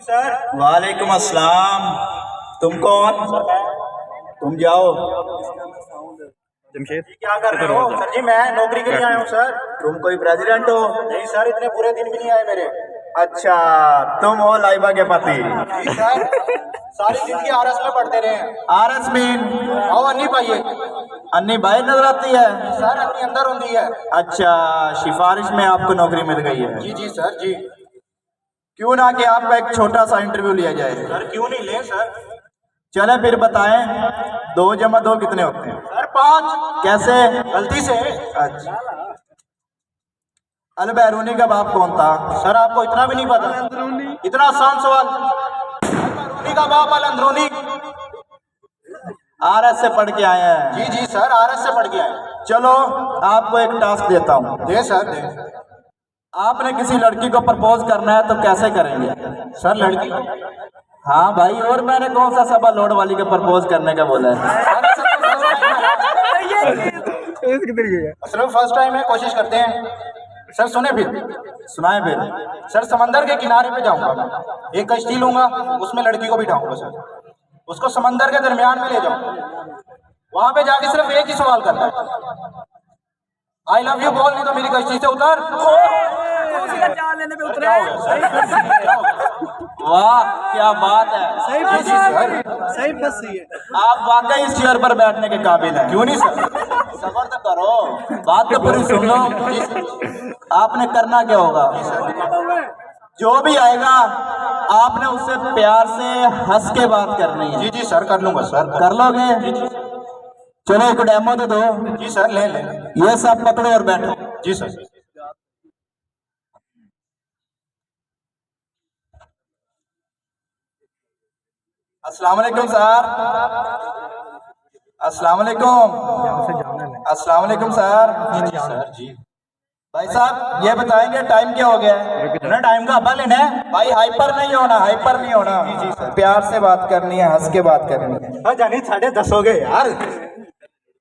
Sir. वालेकुम अस्सलाम। तुम कौन? तुम जाओ। जमशेद क्या कर रहे हो? सर जी मैं नौकरी के लिए आया हूँ सर। तुम कोई प्रेसिडेंट हो? नहीं सर, इतने बुरे दिन भी नहीं आए मेरे। अच्छा, तुम हो लाइबा के पति? जी सर, सारी जिंदगी आरएस में पढ़ते रहे हैं। RS mean? आओ अन्नी पाइए। अन्नी बाहर नजर आती है? सर अन्नी अंदर होती है। अच्छा, सिफारिश में आपको नौकरी मिल गई है? जी जी सर जी। क्यों ना कि आपका एक छोटा सा इंटरव्यू लिया जाए? सर क्यों नहीं ले सर। चले फिर बताएं, 2 जमा 2 कितने होते हैं? सर 5। कैसे? गलती से। अच्छा, अल बैरूनी का बाप कौन था? सर आपको इतना भी नहीं पता? इतना आसान सवाल। बैरूनी का बाप अल अंदरूनी। आरएस से पढ़ के आए हैं? जी जी सर, आरएस से पढ़ के आए। चलो आपको एक टास्क देता हूँ। दे सर दे। आपने किसी लड़की को प्रपोज करना है तो कैसे करेंगे? सर लड़की? हाँ भाई, और मैंने कौन सा सभा लोड वाली का प्रपोज करने का बोला है? सिर्फ फर्स्ट टाइम है, कोशिश करते हैं। सर सुने फिर। सुनाए फिर। सर समंदर के किनारे पे जाऊंगा मैं, एक कश्ती लूंगा, उसमें लड़की को बिठाऊंगा सर, उसको समंदर के दरमियान में ले जाऊंगा। वहां पे जाके सिर्फ एक ही सवाल करना है, आई लव यू बोल, नहीं तो मेरी कश्ती से उतर। वाह क्या बात है। सही सर, सही फंसी है। आप वाकई इस चेयर पर बैठने के काबिल हैं। क्यों नहीं सर? सबर तो करो, बात तो पूरी सुन लो। आपने करना क्या होगा? जो भी आएगा आपने उससे प्यार से हंस के बात करनी है। जी जी सर, कर लूंगा सर। कर लोगे? चलो एक डेमो तो दो। जी सर ले ले। ये सब पकड़ो और बैठो। जी सर। अस्सलाम वालेकुम सर। अस्सलाम वालेकुम। अस्सलाम वालेकुम सर। जी सर जी। भाई साहब ये बताएंगे टाइम क्या हो गया है? ना टाइम का हब्बा लेना है भाई हाइपर नहीं होना, हाइपर नहीं होना। जी सर। प्यार से बात करनी है, हंस के बात करनी है। जानी 10:30 हो गए यार।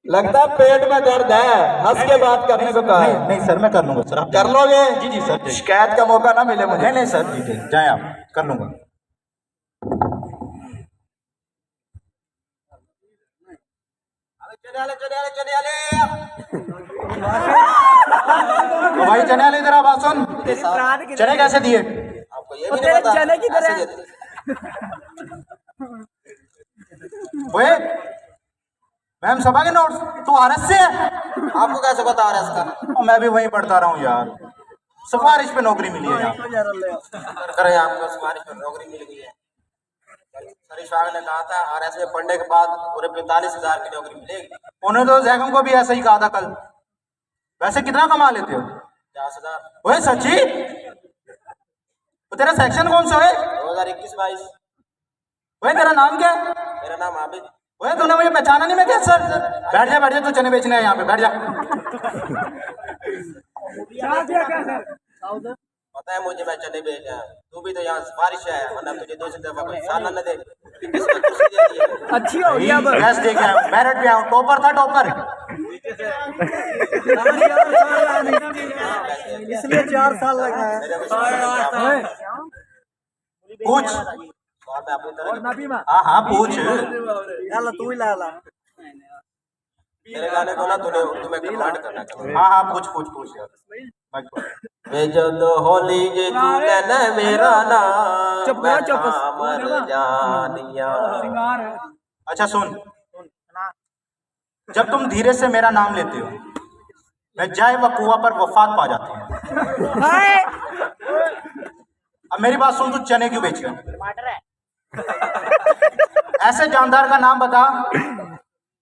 लगता है पेट में दर्द है, हंस के बात करने को कहा नहीं है। नहीं सर, मैं कर लूंगा सर। आप कर लोगे? जी जी सर। शिकायत का मौका ना मिले मुझे। नहीं नहीं सर जी, जाए आप, कर लूंगा। तो भाई चने वाले इधर आवाज सुन। चने कैसे दिए? आपको ये भी नहीं पता? चने की तरह। ऐसे देते। ओए मैम सभा के नोट्स, तू आरएस से है? आपको कैसे बता रहा है इसका? मैं भी वहीं पढ़ता रहा हूँ यार, सिफारिश पे नौकरी मिली है यहाँ। करें आपको सिफारिश पर नौकरी मिल गई है। सरीश फाग ने कहा था आरएस में पढ़ने के बाद पूरे 45,000 की नौकरी मिलेगी। उन्होंने तो जैगम को भी ऐसा ही कहा था कल। वैसे कितना कमा लेते हो? 50,000। ओए सच्ची? तो तेरा सेक्शन कौन सा है? 2021-22। ओए तेरा नाम क्या है? मेरा नाम आबिद। ओए तूने मुझे पहचाना नहीं? मैं क्या सर? बैठ जा तू, चने बेचने है यहाँ पे, बैठ जा। पता है मुझे, मैं चने बेच रहा हूँ। तू भी तो यहाँ सिफारिश है, वरना तुझे दूसरी दफा कोई साल न दे। अच्छी हो गई अब। गैस दे के आया हूँ, मेरिट पे आया हूँ, टॉपर था टॉपर। इसलिए 4 साल लगा है। पूछ। अपनी तरह हाँ हाँ पूछ। तू ही ला ला। मेरे गाने को ना तूने तुम्हें कमांड करना चाहिए। हाँ हाँ पूछ पूछ पूछ यार। भेजो तो होली जे तू कहना मेरा नाम, चुप मैं चुप। मर जानिया। अच्छा सुन, जब तुम धीरे से मेरा नाम लेते हो, मैं जाए व कुआं पर वफात पा जाती हूँ। अब मेरी बात सुन, तू चने क्यों बेच रहा है? ऐसे जानदार का नाम बता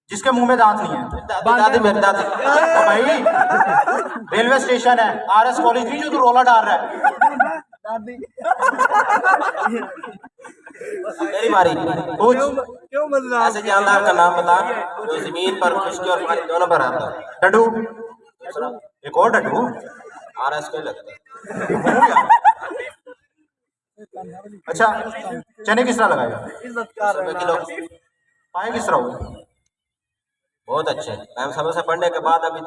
जिसके मुंह में दांत नहीं है। दादी मेरी दादी। तो भाई रेलवे स्टेशन है, आरएस कॉलेज नहीं जो तू रोला डाल रहा है। मेरी बारी। पूछ। क्यों बदला? ऐसे जानदार का नाम बता जो जमीन पर खुशकी और पानी दोनों पर आता है। डड्डू। एक और डड्डू। आरएस को लगता है। अच्छा चने किस तरह लगाएगा? 100 रुपए किलो। पाए किस तरह होगा? बहुत अच्छे। मैम समय से पढ़ने के बाद अभी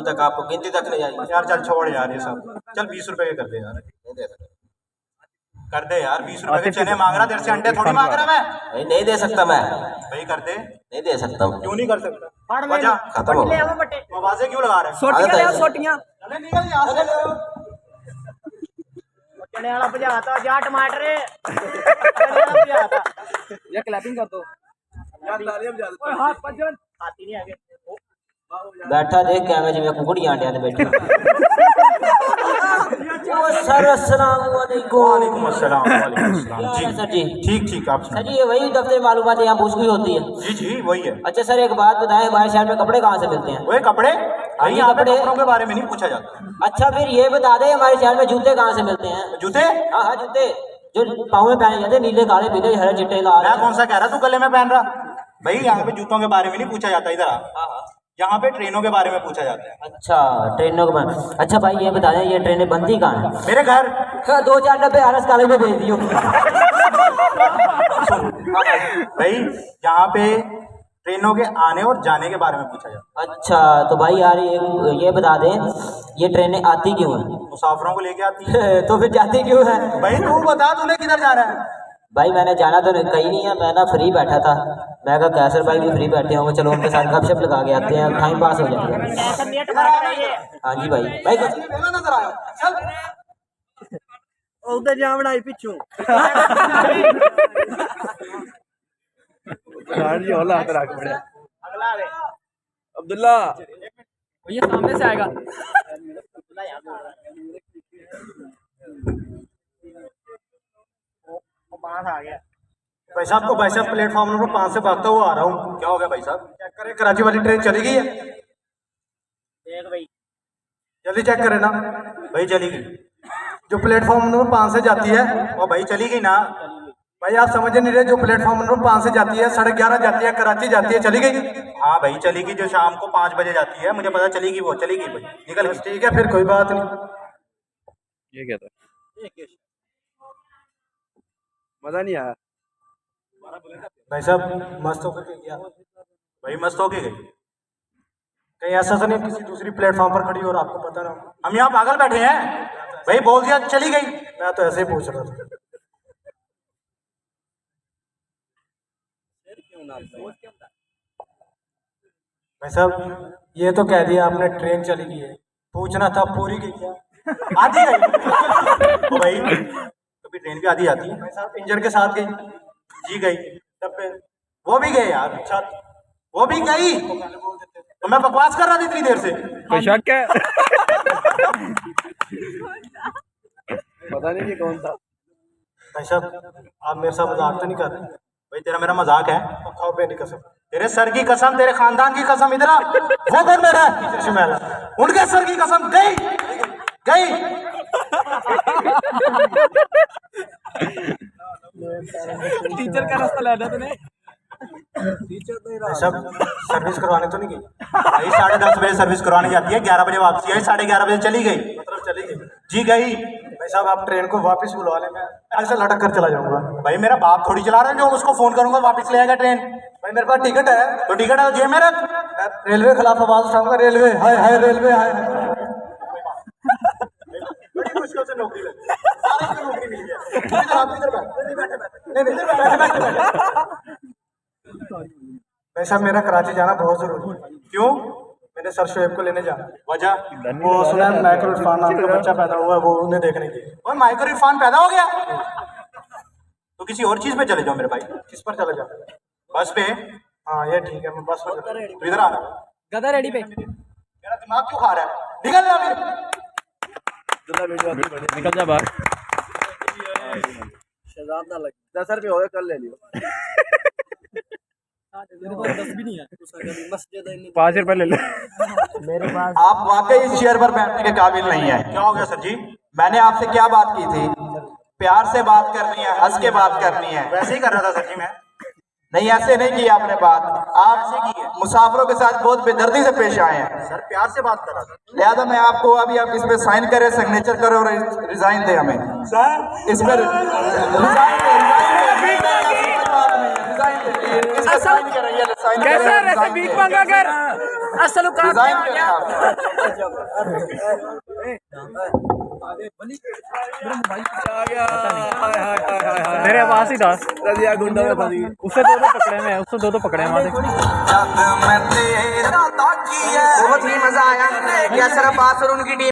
तक आपको गिनती तक नहीं आई। यार चल छोड़ यार ये सब, चल 20 रुपए के कर दे यार। नहीं दे सकते। कर दे यार, 20 रुपए के चने मांग रहा, तेरे से अंडे थोड़ी मांग रहा मैं। भाई नहीं दे सकता मैं, भाई कर दे। नहीं दे सकता हूँ। क्यों नहीं कर सकता? वजह खत्म हो गया। आवाजें क्यों लगा रहे हैं? सोटियां ले आओ, सोटियां। चले निकल यहाँ से। चने वाला भजाता जा टमाटर चने वाला भजाता या क्लैपिंग कर दो यार, तालियां बजा दो। ओए हाथ पंजन हाथी नहीं आगे बैठा देख कैमरे जिमें कुकड़ी आंडिया ने बैठी। सर अस्सलाम वालेकुम। वालेकुम अस्सलाम। वालेकुम अस्सलाम। जी सर जी। ठीक ठीक, आप सर सुनिए। जी ये वही दफ्तर मालूमात यहाँ पूछ गई होती है। जी जी वही है। अच्छा सर एक बात बताएं, हमारे शहर में कपड़े कहाँ से मिलते हैं? वही कपड़े, भाई यहाँ पे कपड़ों के बारे में नहीं पूछा जाता। अच्छा फिर ये बता दें हमारे शहर में जूते कहाँ से मिलते हैं? जूते? हाँ हाँ जूते जो पाँव में पहने जाते हैं, नीले काले पीले हरे चिट्टे लाल। मैं कौन सा कह रहा तू गले में पहन रहा? भाई यहाँ पे जूतों के बारे में नहीं पूछा जाता इधर। हाँ हाँ। यहाँ पे ट्रेनों के बारे में पूछा जाता है। अच्छा ट्रेनों के बारे। अच्छा भाई ये बता दें ये ट्रेनें बनती कहाँ हैं? मेरे घर। हाँ, 2-4 डब्बे आरएस कॉलेज में भेज दियो। भाई यहाँ पे ट्रेनों के आने और जाने के बारे में पूछा जाता अच्छा तो भाई यार ये बता दें ये ट्रेनें आती क्यों हैं? है। मुसाफिरों को लेके आती है। तो फिर जाती क्यों है? भाई तू बता, तूने किधर जा रहा है? भाई मैंने जाना तो कहीं नहीं है, मैं ना फ्री बैठा था, मैं कहा कैसर भाई भी फ्री बैठे होंगे, चलो उनके साथ गपशप लगा के आते हैं, टाइम पास हो जाएगा। कैसा नहीं टमाटर है ये हाँ जी भाई भाई नजर आया चल। उधर जा बनाई पिछू जी होला हाथ रख पड़े। अगला आगे अब्दुल्ला ये सामने से आएगा बांस आ गया। भाई साहब को, भाई साहब प्लेटफॉर्म नंबर 5 से भागता हुआ आ रहा हूँ। क्या हो गया भाई साहब? चेक करें, कराची वाली ट्रेन चली गई है? देख भाई जल्दी चेक करें ना। भाई चली गई। जो प्लेटफॉर्म नंबर 5 से जाती है वो भाई चली गई ना। भाई आप समझ नहीं रहे, जो प्लेटफॉर्म नंबर 5 से जाती है 11:30 जाती है, कराची जाती है, चली गई। हाँ भाई चली गई, जो शाम को 5 बजे जाती है, मुझे पता चली गई, वो चली गई भाई, निकल गई। ठीक है फिर कोई बात नहीं। ये क्या था? मजा नहीं आया भाई साहब मस्त होकर के गया। भाई मस्त होके गई, कहीं ऐसा तो नहीं किसी दूसरी प्लेटफॉर्म पर खड़ी और आपको पता ना? हम यहाँ पागल बैठे हैं। भाई बोल दिया चली गई, मैं तो ऐसे ही पूछ रहा था। भाई साहब ये तो कह दिया आपने ट्रेन चली गई है, पूछना था पूरी गई क्या? आधी गई। तो भाई कभी ट्रेन भी आधी आती है। भाई साहब इंजन के साथ गई। जी गई। डब्बे वो भी गए यार, अच्छा वो भी गई। तो मैं बकवास कर रहा था इतनी देर से। कोई शक है? पता नहीं कि कौन था। भाई साहब आप मेरे साथ मजाक तो नहीं कर रहे? भाई तेरा मेरा मजाक है? खाओ पे नहीं कसम, तेरे सर की कसम, तेरे खानदान की कसम। इधर वो कौन मेरा है? उनके सर की कसम। गई गई। टीचर का रास्ता लेना तूने? सब सर्विस करवाने तो नहीं गई? भाई 10:30 बजे सर्विस करवाने जाती है, 11 बजे वापसी आई, 11:30 बजे चली गई। मतलब चली गई? जी गई। भाई साहब आप ट्रेन को वापस बुलवा लें, मैं ऐसे लटक कर चला जाऊंगा। भाई मेरा बाप थोड़ी चला रहा है जो उसको फोन करूंगा वापस ले आएगा ट्रेन। भाई मेरे पास टिकट है। तो टिकट है जेब में रख। मैं रेलवे खिलाफ आवाज उठाऊंगा, रेलवे हाय हाय रेलवे हाय। बड़ी मुश्किल से नौकरी लगी, सारे को नौकरी मिल गया। इधर आप इधर बैठ। भाई साहब मेरा कराची जाना बहुत जरूरी है। क्यों? मैंने सर शोएब को लेने जाना। वजह? वो सुना है माइक्रो इरफान नाम का बच्चा पैदा हुआ है, वो उन्हें देखने के लिए। और माइक्रो इरफान पैदा हो गया? तो किसी और चीज पे चले जाओ मेरे भाई। किस पर चले जाओ? बस पे? हाँ ये ठीक है, मैं बस पर चलता हूं। तो इधर आना। गधा रेडी पे मेरा दिमाग क्यों खा रहा है? निकल जा निकल जा बाहर। शहजाद ना लग 10 रुपये हो गए, कल ले लियो। 10 भी नहीं है। 5 रुपए ले लो। मेरे पास आप वाकई इस चेयर पर बैठने के काबिल नहीं है। क्या हो गया सर जी? मैंने आपसे क्या बात की थी? प्यार से बात करनी है, हंस के बात करनी है। वैसे ही कर रहा था सर जी मैं। नहीं ऐसे नहीं की आपने बात, आप मुसाफिरों के साथ बहुत बेदर्दी से पेश आए हैं। सर प्यार से बात कर रहा था। लिहाजा मैं आपको अभी आप इस पे साइन करें, सिग्नेचर करें और रिजाइन दें हमें। सर इस पर कैसा भीख मांगा कर असल रिजाइन करें आप। मेरे पास ही था उससे दो पकड़े में, उससे दो पकड़े हमारे। बहुत ही मजा आया। यह सिर्फ बात और उनकी टीम